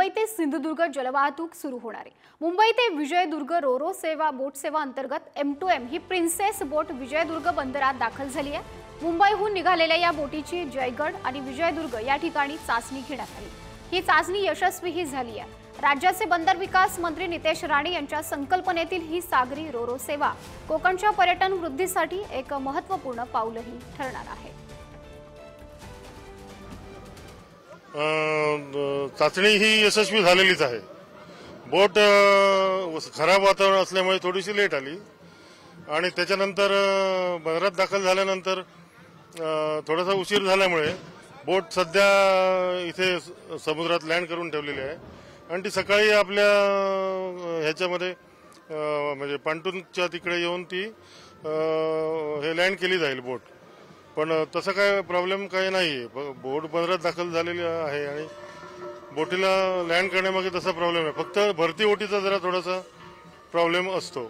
मुंबई ते सिंधुदुर्ग जलवाहतूक सुरू होणार आहे। मुंबई ते विजयदुर्ग रोरो सेवा बोट सेवा अंतर्गत M2M ही प्रिन्सेस बोट विजयदुर्ग बंदरात दाखल झाली आहे। मुंबईहून निघालेल्या या बोटीची जयगड आणि विजयदुर्ग या ठिकाणी चाचणी घेण्यात आली। ही चाचणी यशस्वीही झाली आहे। राज्याचे बंदर विकास मंत्री नितेश राणे यांच्या संकल्पनेतील ही सागरी रोरो सेवा कोकणच्या पर्यटन वृद्धीसाठी एक महत्त्वपूर्ण पाऊलही ठरणार आहे। चाचणी ही यशस्वी झालेलीच आहे। बोट खराब वातावरण असल्यामुळे थोडीशी लेट आली आणि त्याच्यानंतर बंदरात दाखल झाल्यानंतर थोडासा उशीर झाल्यामुळे बोट सध्या इथे समुद्रात लँड करून ठेवलेली आहे आणि ती सकाळी आपल्या ह्याच्यामध्ये म्हणजे पांटूनच्या तिकडे येऊन ती हे लँड केली जाईल बोट। पण तसं काय प्रॉब्लेम काही नाही, बोट बंदरात दाखल झालेली आहे आणि बोटीला लँड करण्यामागे तसा प्रॉब्लेम आहे, फक्त भरती ओटीचा जरा थोडासा प्रॉब्लेम असतो।